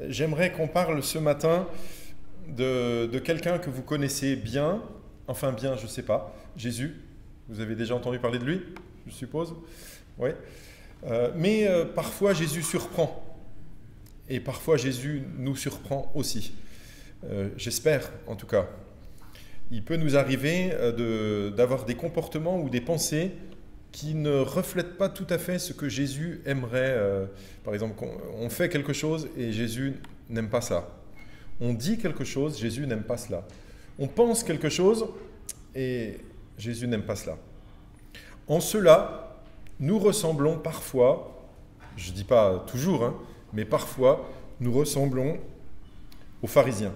J'aimerais qu'on parle ce matin de quelqu'un que vous connaissez bien, enfin bien, je ne sais pas, Jésus. Vous avez déjà entendu parler de lui, je suppose. Oui. Mais parfois Jésus surprend. Et parfois Jésus nous surprend aussi. J'espère en tout cas. Il peut nous arriver d'avoir des comportements ou des pensées qui ne reflètent pas tout à fait ce que Jésus aimerait. Par exemple, on fait quelque chose et Jésus n'aime pas ça. On dit quelque chose, Jésus n'aime pas cela. On pense quelque chose et Jésus n'aime pas cela. En cela, nous ressemblons parfois, je ne dis pas toujours, mais parfois, nous ressemblons aux pharisiens.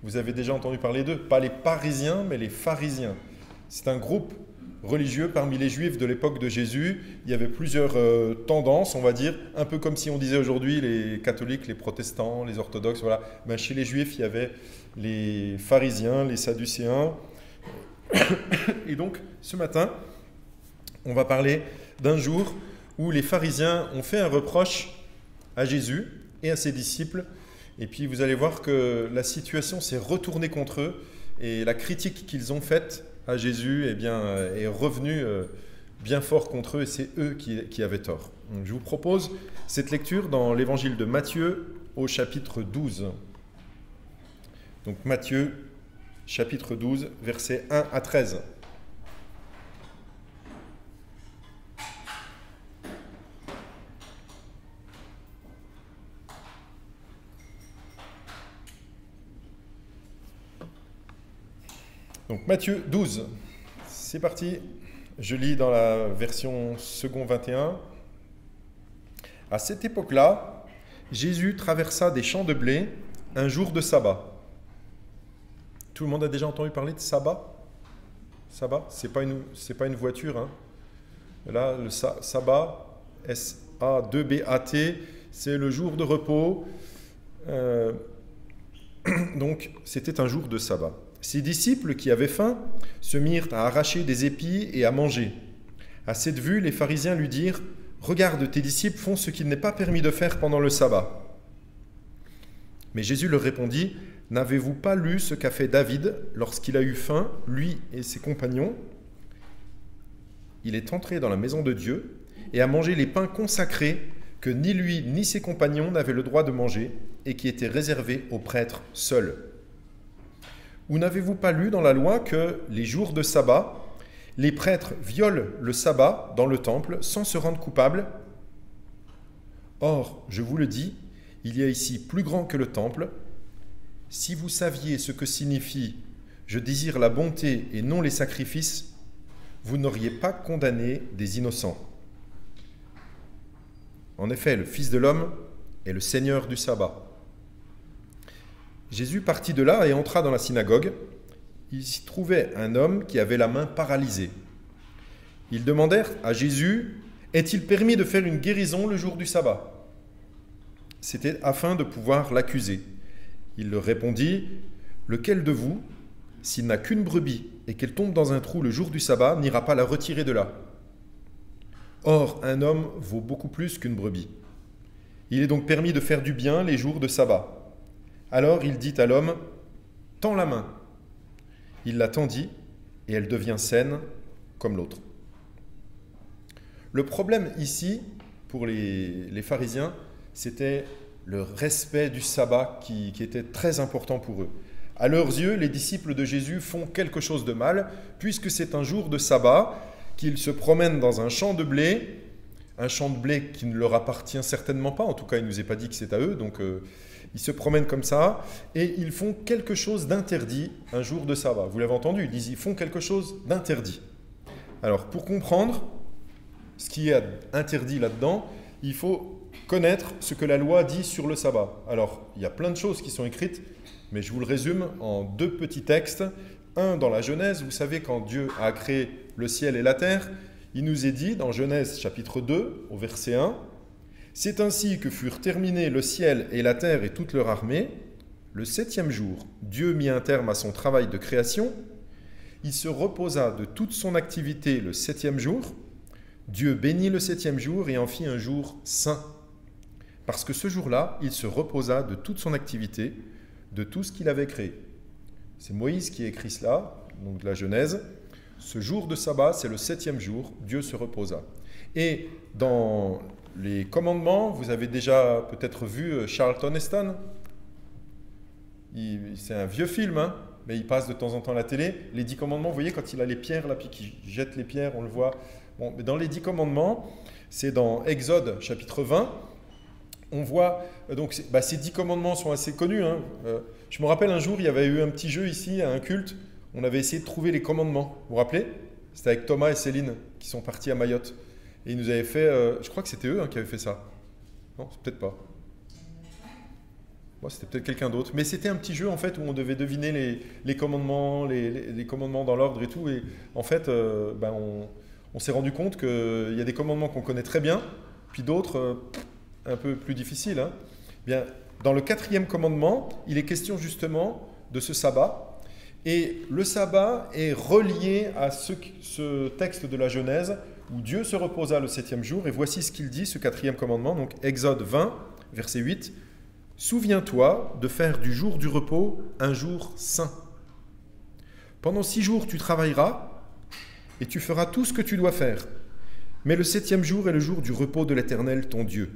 Vous avez déjà entendu parler d'eux, pas les parisiens, mais les pharisiens. C'est un groupe religieux parmi les juifs de l'époque de Jésus. Il y avait plusieurs tendances, on va dire, un peu comme si on disait aujourd'hui les catholiques, les protestants, les orthodoxes, voilà. Ben, chez les juifs, il y avait les pharisiens, les sadducéens. Et donc, ce matin, on va parler d'un jour où les pharisiens ont fait un reproche à Jésus et à ses disciples. Et puis, vous allez voir que la situation s'est retournée contre eux et la critique qu'ils ont faite à Jésus est revenue bien fort contre eux et c'est eux qui avaient tort. Donc, je vous propose cette lecture dans l'évangile de Matthieu au chapitre 12. Donc Matthieu, chapitre 12, versets 1 à 13. Donc Matthieu 12, c'est parti. Je lis dans la version second 21. À cette époque-là, Jésus traversa des champs de blé un jour de sabbat. Tout le monde a déjà entendu parler de sabbat? Sabbat, c'est pas une voiture. Là, le sabbat, S-A-2-B-A-T, c'est le jour de repos. Donc, c'était un jour de sabbat. Ses disciples, qui avaient faim, se mirent à arracher des épis et à manger. À cette vue, les pharisiens lui dirent « Regarde, tes disciples font ce qu'il n'est pas permis de faire pendant le sabbat. » Mais Jésus leur répondit « N'avez-vous pas lu ce qu'a fait David lorsqu'il a eu faim, lui et ses compagnons? Il est entré dans la maison de Dieu et a mangé les pains consacrés que ni lui ni ses compagnons n'avaient le droit de manger et qui étaient réservés aux prêtres seuls. Ou n'avez-vous pas lu dans la loi que les jours de sabbat, les prêtres violent le sabbat dans le temple sans se rendre coupables? Or, je vous le dis, il y a ici plus grand que le temple. Si vous saviez ce que signifie « Je désire la bonté et non les sacrifices », vous n'auriez pas condamné des innocents. En effet, le Fils de l'homme est le Seigneur du sabbat. Jésus partit de là et entra dans la synagogue. Il s'y trouvait un homme qui avait la main paralysée. Ils demandèrent à Jésus « Est-il permis de faire une guérison le jour du sabbat ?» C'était afin de pouvoir l'accuser. Il leur répondit « Lequel de vous, s'il n'a qu'une brebis et qu'elle tombe dans un trou le jour du sabbat, n'ira pas la retirer de là? Or, un homme vaut beaucoup plus qu'une brebis. Il est donc permis de faire du bien les jours de sabbat. » Alors il dit à l'homme « Tends la main ». Il la tendit et elle devient saine comme l'autre. Le problème ici, pour les pharisiens, c'était le respect du sabbat qui était très important pour eux. À leurs yeux, les disciples de Jésus font quelque chose de mal, puisque c'est un jour de sabbat, qu'ils se promènent dans un champ de blé qui ne leur appartient certainement pas, en tout cas il ne nous est pas dit que c'est à eux, donc ils se promènent comme ça, et ils font quelque chose d'interdit un jour de sabbat. Vous l'avez entendu, ils disent ils font quelque chose d'interdit. Alors pour comprendre ce qui est interdit là-dedans, il faut connaître ce que la loi dit sur le sabbat. Alors il y a plein de choses qui sont écrites, mais je vous le résume en deux petits textes. Un dans la Genèse, vous savez quand Dieu a créé le ciel et la terre, il nous est dit dans Genèse chapitre 2 au verset 1, « C'est ainsi que furent terminés le ciel et la terre et toute leur armée. Le 7e jour, Dieu mit un terme à son travail de création. Il se reposa de toute son activité le 7e jour. Dieu bénit le 7e jour et en fit un jour saint. parce que ce jour-là, il se reposa de toute son activité, de tout ce qu'il avait créé. C'est Moïse qui a écrit cela, donc de la Genèse. Ce jour de sabbat, c'est le 7e jour, Dieu se reposa. Et dans les commandements, vous avez déjà peut-être vu Charlton Heston. C'est un vieux film, hein, mais il passe de temps en temps à la télé. Les 10 commandements, vous voyez, quand il a les pierres, là, puis qu'il jette les pierres, on le voit. Bon, mais dans les 10 commandements, c'est dans Exode, chapitre 20, on voit, donc ces 10 commandements sont assez connus. Hein. Je me rappelle un jour, il y avait eu un petit jeu ici, à un culte, on avait essayé de trouver les commandements. Vous vous rappelez? C'était avec Thomas et Céline, qui sont partis à Mayotte. Et ils nous avaient fait, je crois que c'était eux qui avaient fait ça. Non, c'est peut-être pas. Bon, c'était peut-être quelqu'un d'autre. Mais c'était un petit jeu en fait où on devait deviner les commandements, les commandements dans l'ordre et tout. Et en fait, on s'est rendu compte qu'il y a des commandements qu'on connaît très bien, puis d'autres un peu plus difficiles. Hein. Bien, dans le 4e commandement, il est question justement de ce sabbat. Et le sabbat est relié à ce texte de la Genèse où Dieu se reposa le 7e jour. Et voici ce qu'il dit, ce 4e commandement, donc Exode 20, verset 8. « Souviens-toi de faire du jour du repos un jour saint. Pendant 6 jours tu travailleras et tu feras tout ce que tu dois faire. Mais le 7e jour est le jour du repos de l'Éternel, ton Dieu. »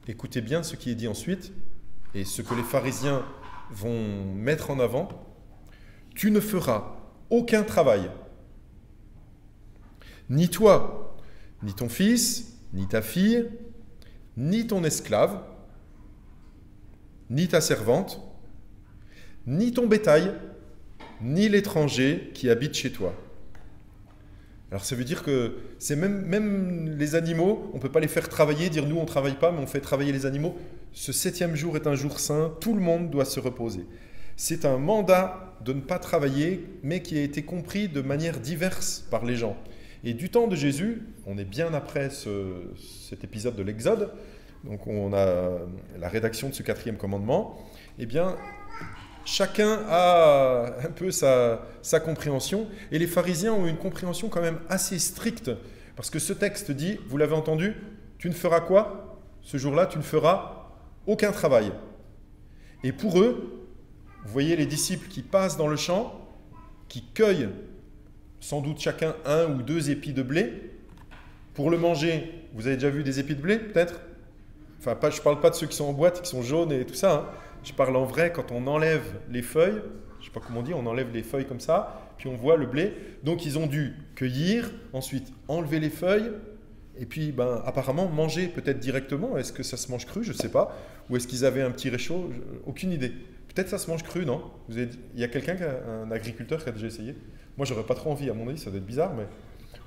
Écoutez bien ce qui est dit ensuite et ce que les pharisiens vont mettre en avant. « Tu ne feras aucun travail. Ni toi, ni ton fils, ni ta fille, ni ton esclave, ni ta servante, ni ton bétail, ni l'étranger qui habite chez toi. » Alors ça veut dire que c'est même les animaux, on ne peut pas les faire travailler, dire nous on ne travaille pas, mais on fait travailler les animaux. Ce 7e jour est un jour saint, tout le monde doit se reposer. C'est un mandat de ne pas travailler, mais qui a été compris de manière diverse par les gens. Et du temps de Jésus, on est bien après cet épisode de l'Exode, donc on a la rédaction de ce 4e commandement, eh bien, chacun a un peu sa compréhension, et les pharisiens ont une compréhension quand même assez stricte, parce que ce texte dit, vous l'avez entendu, tu ne feras quoi? Ce jour-là, tu ne feras aucun travail. Et pour eux, vous voyez les disciples qui passent dans le champ, qui cueillent sans doute chacun 1 ou 2 épis de blé. Pour le manger, vous avez déjà vu des épis de blé, peut-être? Enfin, je ne parle pas de ceux qui sont en boîte, qui sont jaunes et tout ça. Hein. Je parle en vrai quand on enlève les feuilles. Je ne sais pas comment on dit, on enlève les feuilles comme ça, puis on voit le blé. Donc, ils ont dû cueillir, ensuite enlever les feuilles, et puis apparemment manger peut-être directement. Est-ce que ça se mange cru? Je ne sais pas. Ou est-ce qu'ils avaient un petit réchaud? Aucune idée. Peut-être ça se mange cru, non? Il y a quelqu'un, un agriculteur qui a déjà essayé? Moi, j'aurais pas trop envie, à mon avis, ça doit être bizarre, mais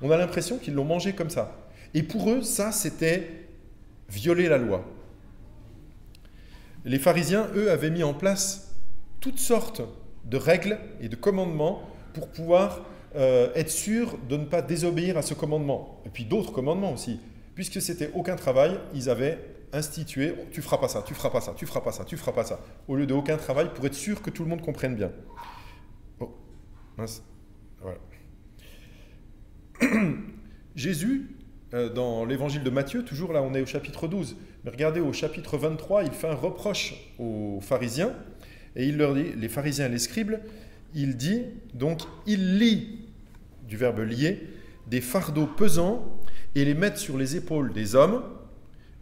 on a l'impression qu'ils l'ont mangé comme ça. Et pour eux, ça, c'était violer la loi. Les pharisiens, eux, avaient mis en place toutes sortes de règles et de commandements pour pouvoir être sûrs de ne pas désobéir à ce commandement. Et puis d'autres commandements aussi. Puisque c'était aucun travail, ils avaient institué, tu feras pas ça, tu feras pas ça, tu feras pas ça, tu feras pas ça, au lieu de aucun travail pour être sûr que tout le monde comprenne bien. Oh, mince. Voilà. Jésus, dans l'évangile de Matthieu, toujours là on est au chapitre 12, mais regardez au chapitre 23, il fait un reproche aux pharisiens, et il leur dit, les pharisiens et les scribes, il dit, donc il lie, du verbe lier, des fardeaux pesants et les mettent sur les épaules des hommes,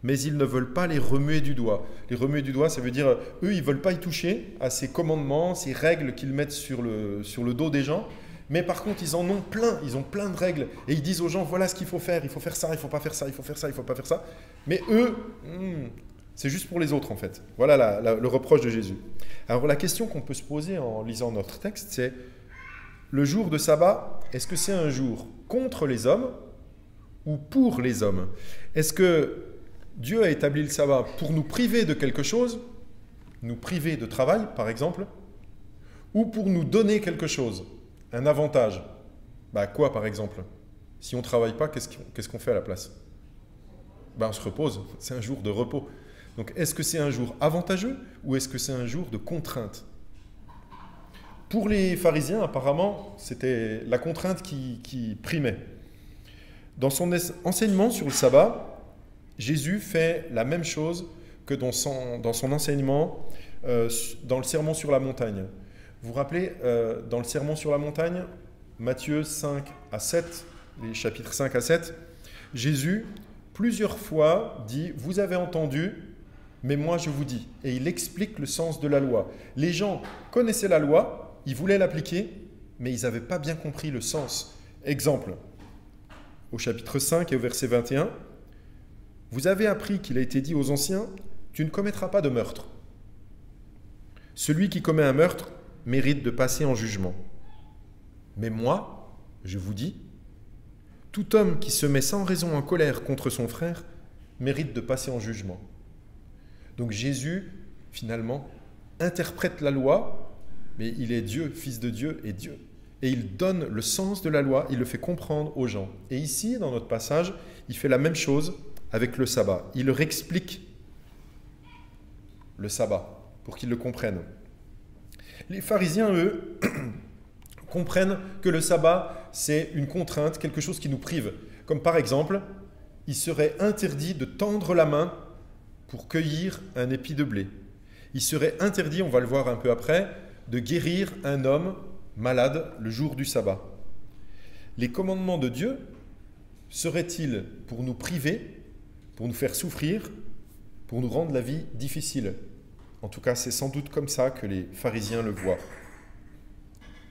mais ils ne veulent pas les remuer du doigt. Les remuer du doigt, ça veut dire, eux, ils ne veulent pas y toucher à ces commandements, ces règles qu'ils mettent sur le dos des gens. Mais par contre, ils en ont plein, ils ont plein de règles. Et ils disent aux gens, voilà ce qu'il faut faire ça, il ne faut pas faire ça, il faut faire ça, il ne faut pas faire ça. Mais eux, c'est juste pour les autres, en fait. Voilà le reproche de Jésus. Alors la question qu'on peut se poser en lisant notre texte, c'est, le jour de sabbat, est-ce que c'est un jour contre les hommes ou pour les hommes? Est-ce que Dieu a établi le sabbat pour nous priver de quelque chose, nous priver de travail, par exemple, ou pour nous donner quelque chose, un avantage? Quoi, par exemple? Si on ne travaille pas, qu'est-ce qu'on fait à la place? On se repose, c'est un jour de repos. Donc, est-ce que c'est un jour avantageux ou est-ce que c'est un jour de contrainte? Pour les pharisiens, apparemment, c'était la contrainte qui primait. Dans son enseignement sur le sabbat, Jésus fait la même chose que dans son enseignement dans le Sermon sur la montagne. Vous vous rappelez, dans le Sermon sur la montagne, Matthieu 5 à 7, les chapitres 5 à 7, Jésus, plusieurs fois, dit « Vous avez entendu, mais moi je vous dis ». Et il explique le sens de la loi. Les gens connaissaient la loi, ils voulaient l'appliquer, mais ils n'avaient pas bien compris le sens. Exemple, au chapitre 5 et au verset 21, « Vous avez appris qu'il a été dit aux anciens, tu ne commettras pas de meurtre. Celui qui commet un meurtre mérite de passer en jugement. Mais moi, je vous dis, tout homme qui se met sans raison en colère contre son frère mérite de passer en jugement. » Donc Jésus, finalement, interprète la loi, mais il est Dieu, Fils de Dieu et Dieu. Et il donne le sens de la loi, il le fait comprendre aux gens. Et ici, dans notre passage, il fait la même chose avec le sabbat. Il leur explique le sabbat pour qu'ils le comprennent. Les pharisiens, eux, comprennent que le sabbat, c'est une contrainte, quelque chose qui nous prive. Comme par exemple, il serait interdit de tendre la main pour cueillir un épi de blé. Il serait interdit, on va le voir un peu après, de guérir un homme malade le jour du sabbat. Les commandements de Dieu seraient-ils pour nous priver, pour nous faire souffrir, pour nous rendre la vie difficile? En tout cas, c'est sans doute comme ça que les pharisiens le voient.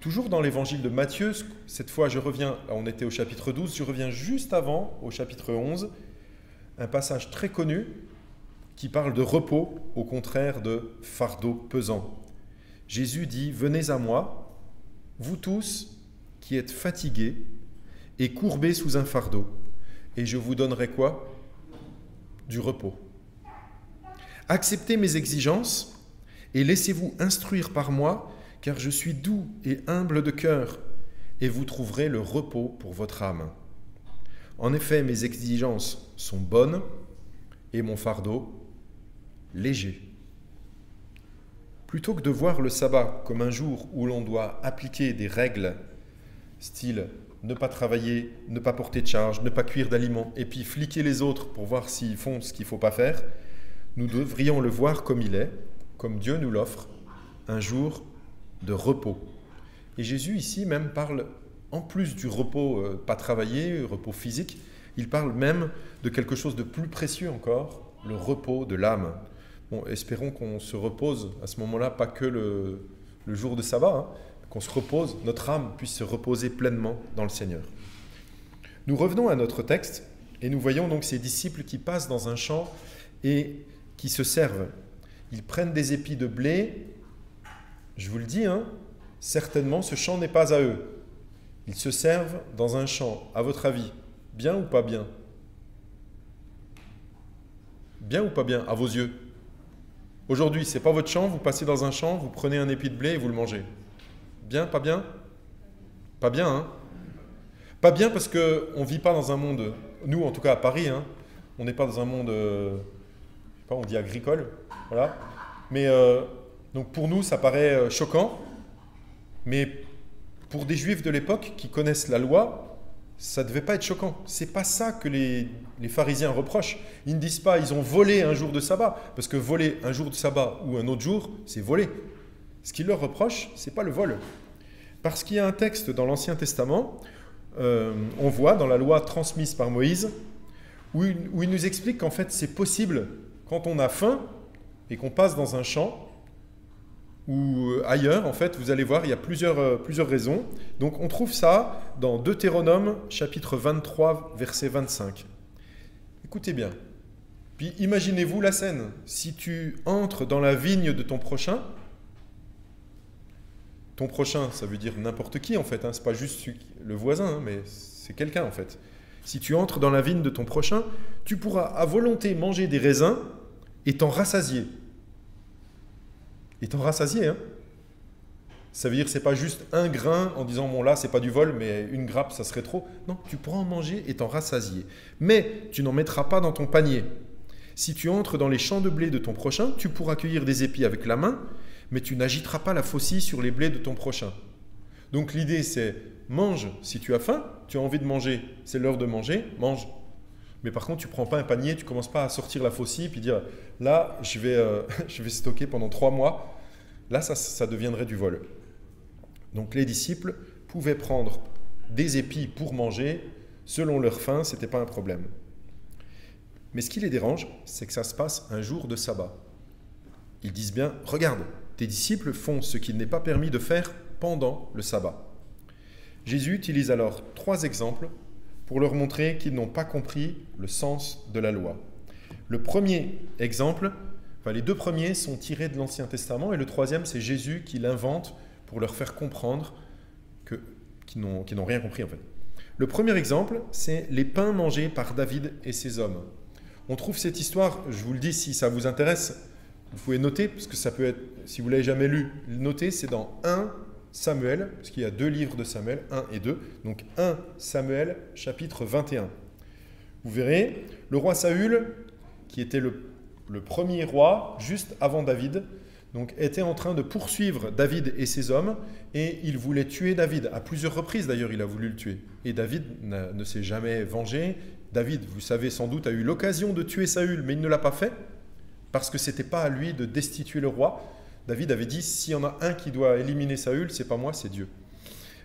Toujours dans l'évangile de Matthieu, cette fois je reviens, on était au chapitre 12, je reviens juste avant, au chapitre 11, un passage très connu qui parle de repos, au contraire de fardeau pesant. Jésus dit « Venez à moi, vous tous qui êtes fatigués et courbés sous un fardeau, et je vous donnerai quoi? Du repos. Acceptez mes exigences et laissez-vous instruire par moi, car je suis doux et humble de cœur, et vous trouverez le repos pour votre âme. En effet, mes exigences sont bonnes et mon fardeau léger. » Plutôt que de voir le sabbat comme un jour où l'on doit appliquer des règles, style ne pas travailler, ne pas porter de charge, ne pas cuire d'aliments, et puis fliquer les autres pour voir s'ils font ce qu'il ne faut pas faire, nous devrions le voir comme il est, comme Dieu nous l'offre, un jour de repos. Et Jésus ici même parle, en plus du repos pas travaillé, repos physique, il parle même de quelque chose de plus précieux encore, le repos de l'âme. Bon, espérons qu'on se repose à ce moment-là, pas que le jour de sabbat, qu'on se repose, notre âme puisse se reposer pleinement dans le Seigneur. Nous revenons à notre texte et nous voyons donc ces disciples qui passent dans un champ et qui se servent. Ils prennent des épis de blé. Je vous le dis, certainement ce champ n'est pas à eux. Ils se servent dans un champ. À votre avis, bien ou pas bien? Bien ou pas bien, à vos yeux? Aujourd'hui, ce n'est pas votre champ, vous passez dans un champ, vous prenez un épi de blé et vous le mangez. Bien, pas bien? Pas bien, hein? Pas bien parce qu'on ne vit pas dans un monde, nous en tout cas à Paris, on n'est pas dans un monde, je sais pas, on dit agricole, voilà. Mais donc pour nous, ça paraît choquant, mais pour des juifs de l'époque qui connaissent la loi, ça ne devait pas être choquant. Ce n'est pas ça que les pharisiens reprochent. Ils ne disent pas ils ont volé un jour de sabbat, parce que voler un jour de sabbat ou un autre jour, c'est voler. Ce qu'ils leur reprochent, ce n'est pas le vol. Parce qu'il y a un texte dans l'Ancien Testament, on voit dans la loi transmise par Moïse, où il nous explique qu'en fait c'est possible quand on a faim et qu'on passe dans un champ ou ailleurs, en fait, vous allez voir, il y a plusieurs raisons. Donc on trouve ça dans Deutéronome, chapitre 23, verset 25. Écoutez bien. Puis imaginez-vous la scène. Si tu entres dans la vigne de ton prochain, ça veut dire n'importe qui, en fait. Ce n'est pas juste le voisin, mais c'est quelqu'un, en fait. Si tu entres dans la vigne de ton prochain, tu pourras à volonté manger des raisins et t'en rassasier. Et t'en rassasier, Ça veut dire que ce n'est pas juste un grain en disant, bon là, ce n'est pas du vol, mais une grappe, ça serait trop. Non, tu pourras en manger et t'en rassasier. Mais tu n'en mettras pas dans ton panier. Si tu entres dans les champs de blé de ton prochain, tu pourras cueillir des épis avec la main, mais tu n'agiteras pas la faucille sur les blés de ton prochain. Donc l'idée, c'est mange si tu as faim, tu as envie de manger, c'est l'heure de manger, mange. Mais par contre, tu ne prends pas un panier, tu ne commences pas à sortir la faucille puis dire là, je vais stocker pendant 3 mois. Là, ça deviendrait du vol. Donc les disciples pouvaient prendre des épis pour manger selon leur faim, ce n'était pas un problème. Mais ce qui les dérange, c'est que ça se passe un jour de sabbat. Ils disent bien, regarde, tes disciples font ce qu'il n'est pas permis de faire pendant le sabbat. Jésus utilise alors 3 exemples pour leur montrer qu'ils n'ont pas compris le sens de la loi. Le premier exemple, les 2 premiers sont tirés de l'Ancien Testament et le 3e, c'est Jésus qui l'invente pour leur faire comprendre qu'ils n'ont rien compris en fait. Le premier exemple, c'est les pains mangés par David et ses hommes. On trouve cette histoire, je vous le dis si ça vous intéresse, vous pouvez noter, parce que ça peut être, si vous ne l'avez jamais lu, notez, c'est dans 1 Samuel, parce qu'il y a 2 livres de Samuel, 1 et 2, donc 1 Samuel, chapitre 21. Vous verrez, le roi Saül, qui était le premier roi, juste avant David, donc, était en train de poursuivre David et ses hommes, et il voulait tuer David. À plusieurs reprises, d'ailleurs, il a voulu le tuer. Et David ne s'est jamais vengé. David, vous savez sans doute, a eu l'occasion de tuer Saül, mais il ne l'a pas fait, parce que ce n'était pas à lui de destituer le roi. David avait dit, s'il y en a un qui doit éliminer Saül, ce n'est pas moi, c'est Dieu.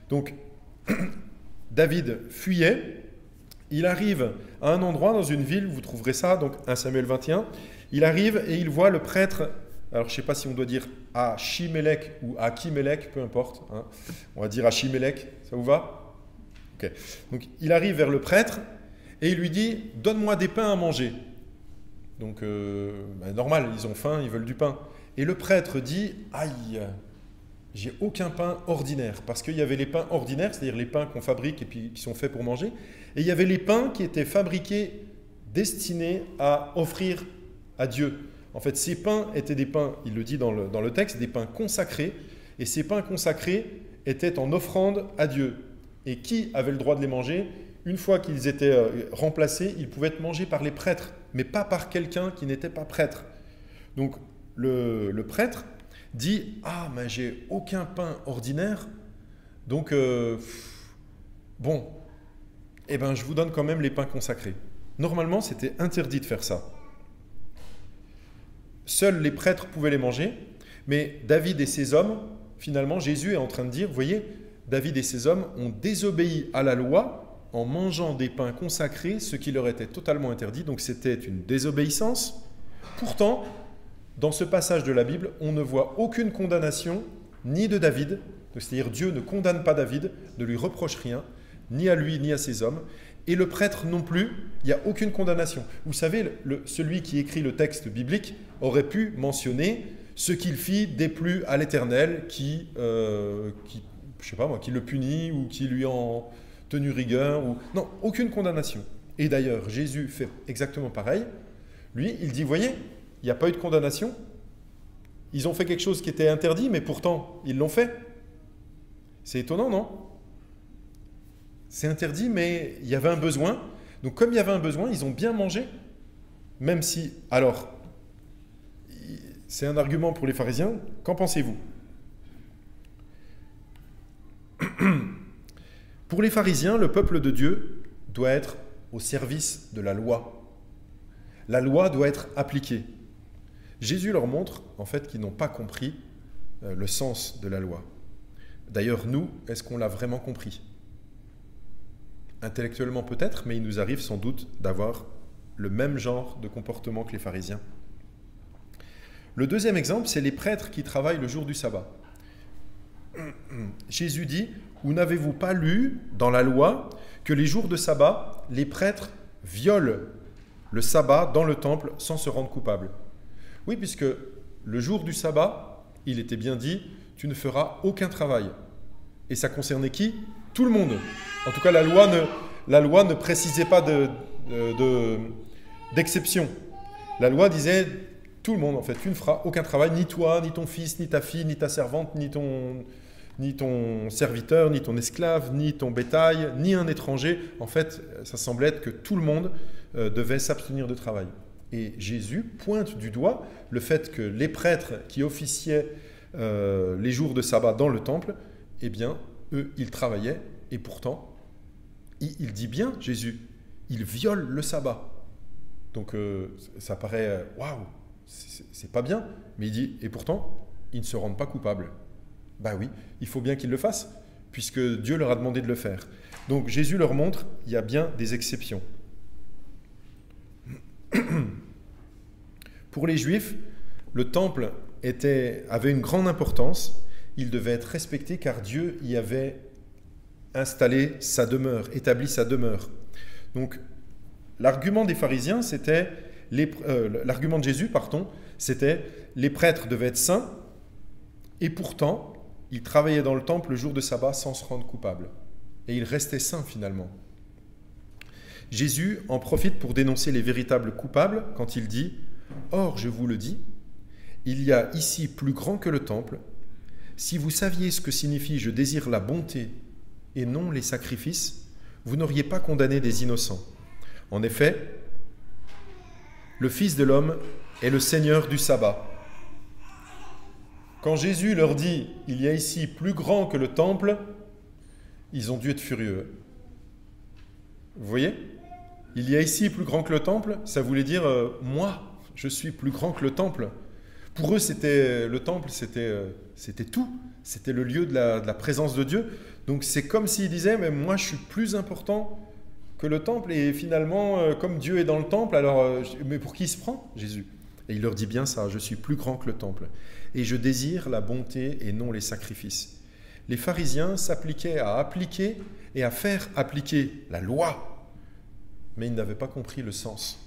Donc, David fuyait. Il arrive à un endroit dans une ville, vous trouverez ça, donc 1 Samuel 21. Il arrive et il voit le prêtre, alors je ne sais pas si on doit dire Achimélec ou Achimélec, peu importe. Hein. On va dire Achimélec, ça vous va? Ok. Donc il arrive vers le prêtre et il lui dit, donne-moi des pains à manger. Donc normal, ils ont faim, ils veulent du pain. Et le prêtre dit, aïe, j'ai aucun pain ordinaire. Parce qu'il y avait les pains ordinaires, c'est-à-dire les pains qu'on fabrique et puis qui sont faits pour manger. Et il y avait les pains qui étaient fabriqués, destinés à offrir à Dieu. En fait, ces pains étaient des pains, il le dit dans le texte, des pains consacrés. Et ces pains consacrés étaient en offrande à Dieu. Et qui avait le droit de les manger? Une fois qu'ils étaient remplacés, ils pouvaient être mangés par les prêtres, mais pas par quelqu'un qui n'était pas prêtre. Donc, le prêtre dit « Ah, mais j'ai aucun pain ordinaire, donc bon, eh ben, je vous donne quand même les pains consacrés. » Normalement, c'était interdit de faire ça. Seuls les prêtres pouvaient les manger, mais David et ses hommes, finalement, Jésus est en train de dire, vous voyez, David et ses hommes ont désobéi à la loi en mangeant des pains consacrés, ce qui leur était totalement interdit, donc c'était une désobéissance. Pourtant, dans ce passage de la Bible, on ne voit aucune condamnation, ni de David, c'est-à-dire Dieu ne condamne pas David, ne lui reproche rien, ni à lui, ni à ses hommes, et le prêtre non plus, il n'y a aucune condamnation. Vous savez, celui qui écrit le texte biblique aurait pu mentionner ce qu'il fit déplut à l'Éternel, qui je sais pas moi, qui le punit ou qui lui en tenu rigueur. Non, aucune condamnation. Et d'ailleurs, Jésus fait exactement pareil. Lui, il dit, voyez, il n'y a pas eu de condamnation. Ils ont fait quelque chose qui était interdit, mais pourtant, ils l'ont fait. C'est étonnant, non? C'est interdit, mais il y avait un besoin. Donc, comme il y avait un besoin, ils ont bien mangé. Même si... Alors, c'est un argument pour les pharisiens. Qu'en pensez-vous? Pour les pharisiens, le peuple de Dieu doit être au service de la loi. La loi doit être appliquée. Jésus leur montre, en fait, qu'ils n'ont pas compris le sens de la loi. D'ailleurs, nous, est-ce qu'on l'a vraiment compris? Intellectuellement peut-être, mais il nous arrive sans doute d'avoir le même genre de comportement que les pharisiens. Le deuxième exemple, c'est les prêtres qui travaillent le jour du sabbat. Jésus dit, « Ou n'avez-vous pas lu dans la loi que les jours de sabbat, les prêtres violent le sabbat dans le temple sans se rendre coupables ?» Oui, puisque le jour du sabbat, il était bien dit, « Tu ne feras aucun travail. » Et ça concernait qui? Tout le monde. En tout cas, la loi ne précisait pas d'exception. La loi disait tout le monde, en fait, tu ne feras aucun travail, ni toi, ni ton fils, ni ta fille, ni ta servante, ni ton serviteur, ni ton esclave, ni ton bétail, ni un étranger. En fait, ça semblait être que tout le monde devait s'abstenir de travail. Et Jésus pointe du doigt le fait que les prêtres qui officiaient les jours de sabbat dans le temple, eh bien, eux, ils travaillaient, et pourtant, il dit bien, Jésus, ils violent le sabbat. Donc ça paraît, waouh, c'est pas bien. Mais il dit, et pourtant, ils ne se rendent pas coupables. Ben oui, il faut bien qu'ils le fassent, puisque Dieu leur a demandé de le faire. Donc Jésus leur montre, il y a bien des exceptions. Pour les Juifs, le temple avait une grande importance. Il devait être respecté car Dieu y avait installé sa demeure, établi sa demeure. Donc, l'argument des pharisiens, c'était l'argument de Jésus, c'était les prêtres devaient être saints et pourtant, ils travaillaient dans le temple le jour de sabbat sans se rendre coupables. Et ils restaient saints finalement. Jésus en profite pour dénoncer les véritables coupables quand il dit « Or, je vous le dis, il y a ici plus grand que le temple. Si vous saviez ce que signifie « je désire la bonté » et non les sacrifices, vous n'auriez pas condamné des innocents. En effet, le Fils de l'homme est le Seigneur du sabbat. » Quand Jésus leur dit « il y a ici plus grand que le temple », ils ont dû être furieux. Vous voyez ? Il y a ici plus grand que le temple, ça voulait dire moi, je suis plus grand que le temple. Pour eux, le temple, c'était tout. C'était le lieu de la présence de Dieu. Donc c'est comme s'ils disaient, mais moi je suis plus important que le temple. Et finalement, comme Dieu est dans le temple, alors, mais pour qui il se prend, Jésus ? Et il leur dit bien ça, je suis plus grand que le temple. Et je désire la bonté et non les sacrifices. Les pharisiens s'appliquaient à appliquer et à faire appliquer la loi, mais ils n'avaient pas compris le sens.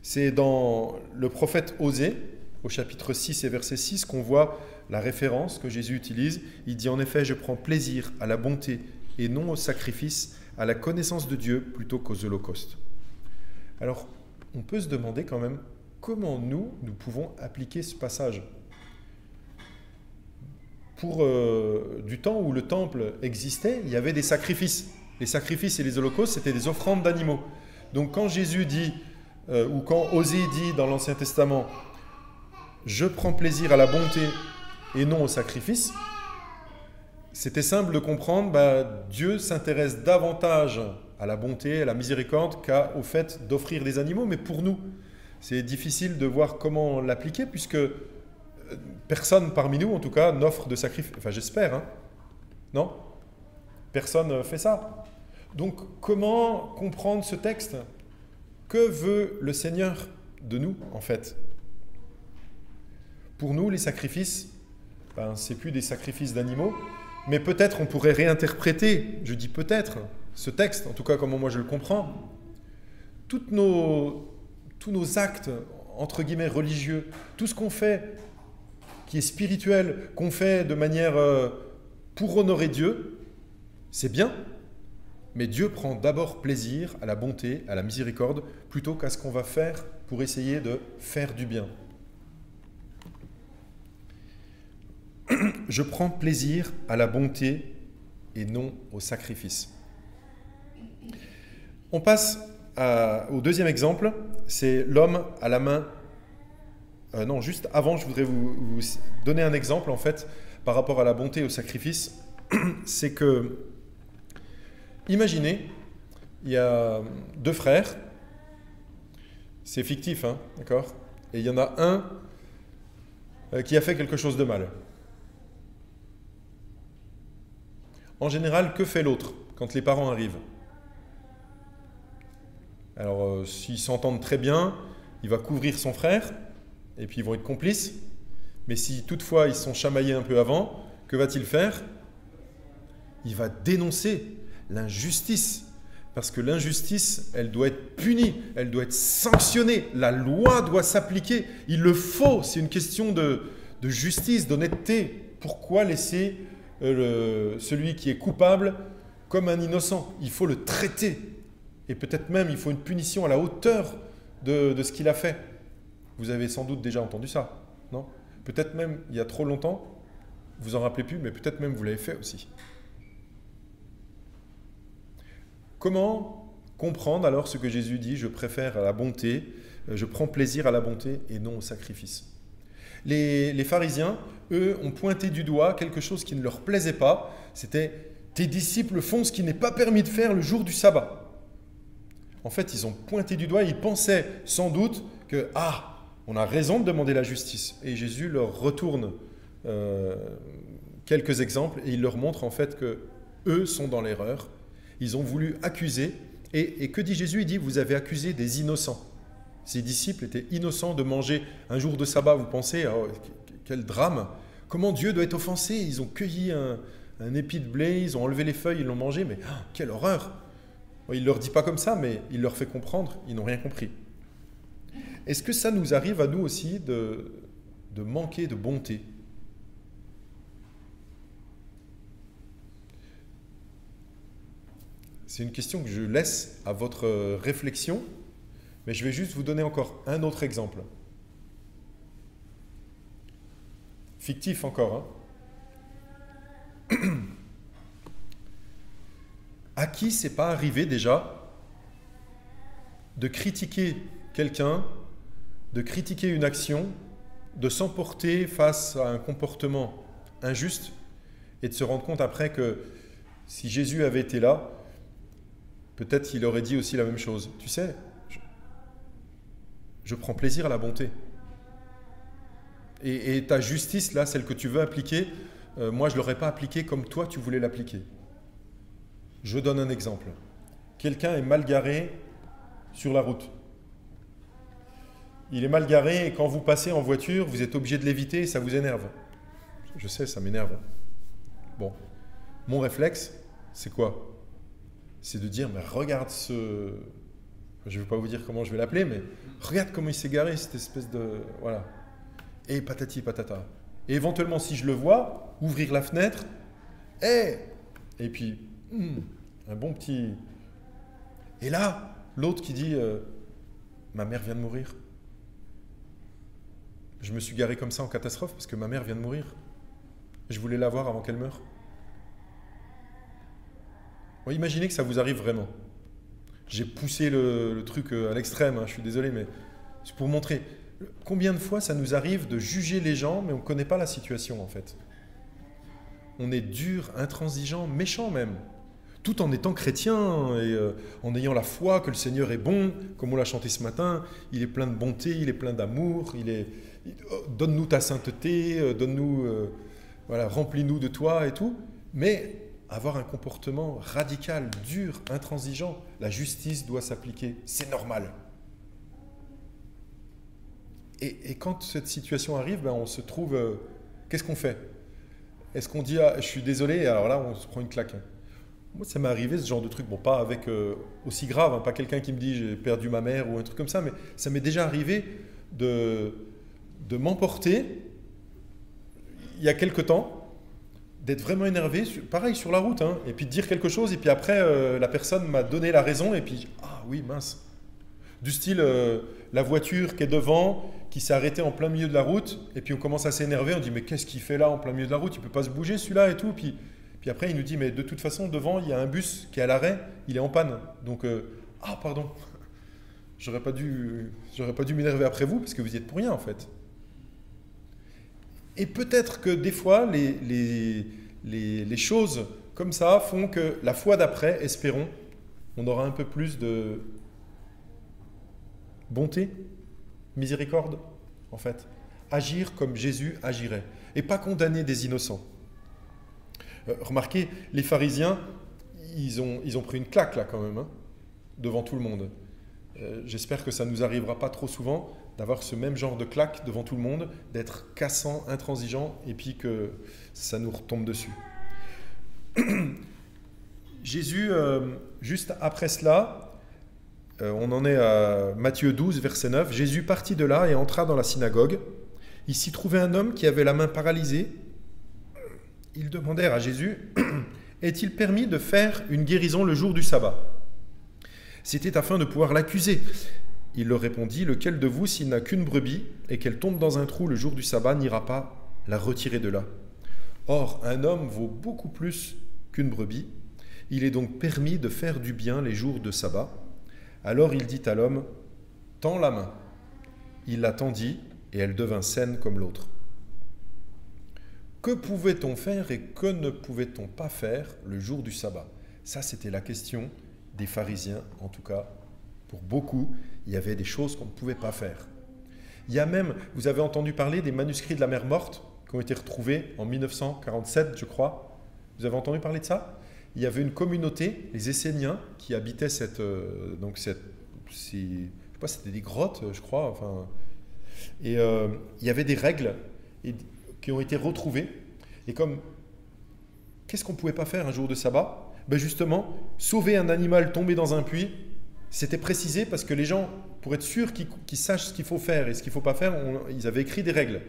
C'est dans le prophète Osée, au chapitre 6 et verset 6, qu'on voit la référence que Jésus utilise. Il dit en effet, je prends plaisir à la bonté et non au sacrifice, à la connaissance de Dieu plutôt qu'aux holocaustes. Alors, on peut se demander quand même comment nous pouvons appliquer ce passage. Pour du temps où le temple existait, il y avait des sacrifices. Les sacrifices et les holocaustes, c'était des offrandes d'animaux. Donc quand Jésus dit, ou quand Osée dit dans l'Ancien Testament, « Je prends plaisir à la bonté et non au sacrifice », c'était simple de comprendre, Dieu s'intéresse davantage à la bonté, à la miséricorde, qu'au fait d'offrir des animaux. Mais pour nous, c'est difficile de voir comment l'appliquer, puisque personne parmi nous, en tout cas, n'offre de sacrifice. Enfin, j'espère, hein. Non ? Personne ne fait ça. Donc, comment comprendre ce texte ? Que veut le Seigneur de nous, en fait ? Pour nous, les sacrifices, c'est plus des sacrifices d'animaux, mais peut-être on pourrait réinterpréter, je dis peut-être, ce texte, en tout cas comment moi je le comprends. Tous nos actes, entre guillemets, religieux, tout ce qu'on fait qui est spirituel, qu'on fait de manière pour honorer Dieu, c'est bien, mais Dieu prend d'abord plaisir à la bonté, à la miséricorde, plutôt qu'à ce qu'on va faire pour essayer de faire du bien. Je prends plaisir à la bonté et non au sacrifice. On passe au deuxième exemple, c'est l'homme à la main. Non, juste avant, je voudrais vous donner un exemple, en fait, par rapport à la bonté et au sacrifice. C'est que, imaginez, il y a deux frères, c'est fictif, hein, d'accord ? Et il y en a un qui a fait quelque chose de mal. En général, que fait l'autre quand les parents arrivent ? Alors, s'ils s'entendent très bien, il va couvrir son frère, et puis ils vont être complices. Mais si toutefois ils se sont chamaillés un peu avant, que va-t-il faire ? Il va dénoncer l'injustice. Parce que l'injustice, elle doit être punie, elle doit être sanctionnée. La loi doit s'appliquer. Il le faut, c'est une question de justice, d'honnêteté. Pourquoi laisser celui qui est coupable comme un innocent ? Il faut le traiter. Et peut-être même, il faut une punition à la hauteur de ce qu'il a fait. Vous avez sans doute déjà entendu ça, non ? Peut-être même, il y a trop longtemps, vous en rappelez plus, mais peut-être même vous l'avez fait aussi. Comment comprendre alors ce que Jésus dit ? Je préfère la bonté, je prends plaisir à la bonté et non au sacrifice. Les pharisiens, eux, ont pointé du doigt quelque chose qui ne leur plaisait pas. C'était « tes disciples font ce qui n'est pas permis de faire le jour du sabbat ». En fait, ils ont pointé du doigt, ils pensaient sans doute que, on a raison de demander la justice. Et Jésus leur retourne quelques exemples et il leur montre en fait que eux sont dans l'erreur. Ils ont voulu accuser. Et que dit Jésus? Il dit, vous avez accusé des innocents. Ces disciples étaient innocents de manger un jour de sabbat. Vous pensez, quel drame! Comment Dieu doit être offensé? Ils ont cueilli un épi de blé, ils ont enlevé les feuilles, ils l'ont mangé, mais quelle horreur! Il ne leur dit pas comme ça, mais il leur fait comprendre, ils n'ont rien compris. Est-ce que ça nous arrive à nous aussi de manquer de bonté? C'est une question que je laisse à votre réflexion, mais je vais juste vous donner encore un autre exemple. Fictif encore. À qui c'est pas arrivé déjà de critiquer quelqu'un, de critiquer une action, de s'emporter face à un comportement injuste et de se rendre compte après que si Jésus avait été là, peut-être qu'il aurait dit aussi la même chose. Tu sais, je prends plaisir à la bonté. Et ta justice, là, celle que tu veux appliquer, moi, je ne l'aurais pas appliquée comme toi, tu voulais l'appliquer. Je donne un exemple. Quelqu'un est mal garé sur la route. Il est mal garé et quand vous passez en voiture, vous êtes obligé de l'éviter et ça vous énerve. Je sais, ça m'énerve. Bon, mon réflexe, c'est quoi? C'est de dire, mais regarde ce... Je ne vais pas vous dire comment je vais l'appeler, mais regarde comment il s'est garé, cette espèce de... Voilà. Et patati patata. Et éventuellement, si je le vois, ouvrir la fenêtre, et puis, un bon petit... Et là, l'autre qui dit, ma mère vient de mourir. Je me suis garé comme ça en catastrophe parce que ma mère vient de mourir. Je voulais la voir avant qu'elle meure. Bon, imaginez que ça vous arrive vraiment. J'ai poussé le truc à l'extrême, je suis désolé, mais c'est pour montrer combien de fois ça nous arrive de juger les gens, mais on ne connaît pas la situation en fait. On est dur, intransigeant, méchant même, tout en étant chrétien et en ayant la foi que le Seigneur est bon, comme on l'a chanté ce matin, il est plein de bonté, il est plein d'amour, donne-nous ta sainteté, donne-nous, remplis-nous de toi et tout, mais avoir un comportement radical, dur, intransigeant, la justice doit s'appliquer, c'est normal. Et quand cette situation arrive, on se trouve, qu'est-ce qu'on fait? Est-ce qu'on dit, je suis désolé, et alors là, on se prend une claque. Moi, ça m'est arrivé ce genre de truc, bon, pas avec aussi grave, pas quelqu'un qui me dit j'ai perdu ma mère ou un truc comme ça, mais ça m'est déjà arrivé de m'emporter, il y a quelque temps, d'être vraiment énervé, pareil sur la route, et puis de dire quelque chose, et puis après, la personne m'a donné la raison, et puis, oui, mince. Du style, la voiture qui est devant, qui s'est arrêtée en plein milieu de la route, et puis on commence à s'énerver, on dit, mais qu'est-ce qu'il fait là en plein milieu de la route? Il ne peut pas se bouger celui-là et tout. Puis après, il nous dit, mais de toute façon, devant, il y a un bus qui est à l'arrêt, il est en panne. Donc, pardon, j'aurais pas dû m'énerver après vous, parce que vous y êtes pour rien en fait. Et peut-être que des fois, les choses comme ça font que la fois d'après, espérons, on aura un peu plus de bonté, miséricorde, en fait. Agir comme Jésus agirait. Et pas condamner des innocents. Remarquez, les pharisiens, ils ont pris une claque là quand même, devant tout le monde. J'espère que ça ne nous arrivera pas trop souvent d'avoir ce même genre de claque devant tout le monde, d'être cassant, intransigeant, et puis que ça nous retombe dessus. Jésus, juste après cela, on en est à Matthieu 12, verset 9, Jésus partit de là et entra dans la synagogue. Il s'y trouvait un homme qui avait la main paralysée. Ils demandèrent à Jésus, est-il permis de faire une guérison le jour du sabbat? C'était afin de pouvoir l'accuser. Il leur répondit, lequel de vous, s'il n'a qu'une brebis et qu'elle tombe dans un trou le jour du sabbat, n'ira pas la retirer de là? Or, un homme vaut beaucoup plus qu'une brebis. Il est donc permis de faire du bien les jours de sabbat. Alors il dit à l'homme, tends la main. Il la tendit et elle devint saine comme l'autre. Que pouvait-on faire et que ne pouvait-on pas faire le jour du sabbat? Ça, c'était la question des pharisiens, en tout cas Pour beaucoup, il y avait des choses qu'on ne pouvait pas faire. Il y a même, vous avez entendu parler des manuscrits de la mer morte qui ont été retrouvés en 1947, je crois. Vous avez entendu parler de ça? Il y avait une communauté, les Esséniens, qui habitaient je sais pas, c'était des grottes, je crois. Enfin, et il y avait des règles qui ont été retrouvées. Et comme, qu'est-ce qu'on ne pouvait pas faire un jour de sabbat? Ben justement, sauver un animal tombé dans un puits, c'était précisé parce que les gens, pour être sûrs qu'ils sachent ce qu'il faut faire et ce qu'il ne faut pas faire, ils avaient écrit des règles.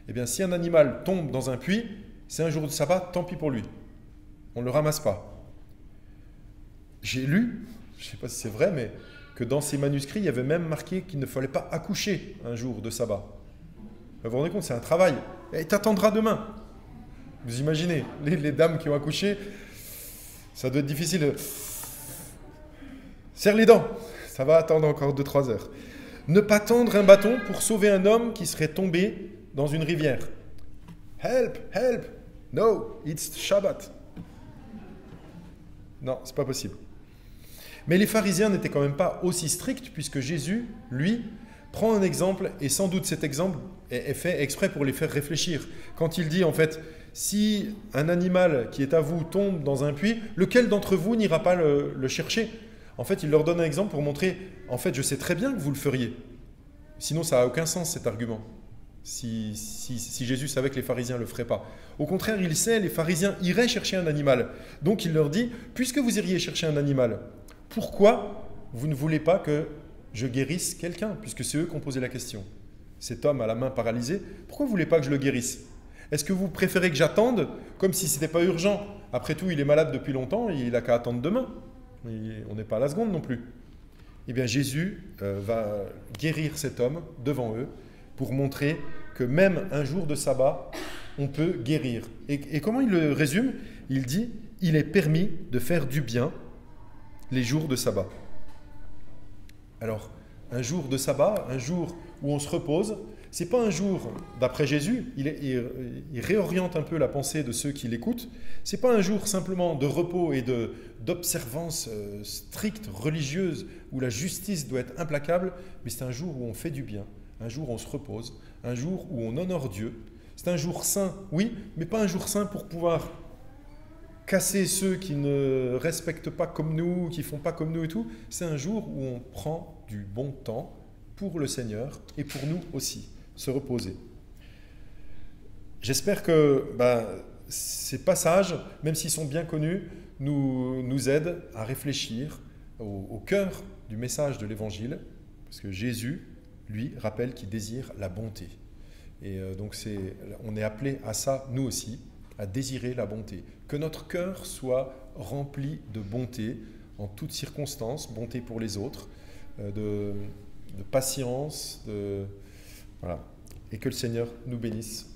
Eh bien, si un animal tombe dans un puits, c'est un jour de sabbat, tant pis pour lui. On ne le ramasse pas. J'ai lu, je ne sais pas si c'est vrai, mais que dans ces manuscrits, il y avait même marqué qu'il ne fallait pas accoucher un jour de sabbat. Vous vous rendez compte, c'est un travail. Et t'attendras demain. Vous imaginez, les dames qui ont accouché, ça doit être difficile. Serre les dents, ça va attendre encore 2-3 heures. Ne pas tendre un bâton pour sauver un homme qui serait tombé dans une rivière. Help, help, no, it's Shabbat. Non, c'est pas possible. Mais les pharisiens n'étaient quand même pas aussi stricts puisque Jésus, lui, prend un exemple et sans doute cet exemple est fait exprès pour les faire réfléchir. Quand il dit en fait, si un animal qui est à vous tombe dans un puits, lequel d'entre vous n'ira pas le chercher? En fait, il leur donne un exemple pour montrer, en fait, je sais très bien que vous le feriez. Sinon, ça n'a aucun sens cet argument. Si Jésus savait que les pharisiens ne le feraient pas. Au contraire, il sait, les pharisiens iraient chercher un animal. Donc il leur dit, puisque vous iriez chercher un animal, pourquoi vous ne voulez pas que je guérisse quelqu'un? Puisque c'est eux qui ont posé la question. Cet homme à la main paralysée, pourquoi vous ne voulez pas que je le guérisse? Est-ce que vous préférez que j'attende comme si ce n'était pas urgent? Après tout, il est malade depuis longtemps, il n'a qu'à attendre demain. On n'est pas à la seconde non plus. Eh bien, Jésus va guérir cet homme devant eux pour montrer que même un jour de sabbat, on peut guérir. Et comment il le résume? Il dit, il est permis de faire du bien les jours de sabbat. Alors, un jour de sabbat, un jour où on se repose, c'est pas un jour, d'après Jésus, il réoriente un peu la pensée de ceux qui l'écoutent, c'est pas un jour simplement de repos et d'observance stricte, religieuse, où la justice doit être implacable, mais c'est un jour où on fait du bien, un jour où on se repose, un jour où on honore Dieu. C'est un jour saint, oui, mais pas un jour saint pour pouvoir casser ceux qui ne respectent pas comme nous, qui font pas comme nous et tout. C'est un jour où on prend du bon temps pour le Seigneur et pour nous aussi, se reposer. J'espère que ces passages, même s'ils sont bien connus, nous aident à réfléchir au cœur du message de l'Évangile, parce que Jésus, lui, rappelle qu'il désire la bonté. Et donc on est appelé à ça, nous aussi, à désirer la bonté. Que notre cœur soit rempli de bonté en toutes circonstances, bonté pour les autres, de patience, voilà. Et que le Seigneur nous bénisse.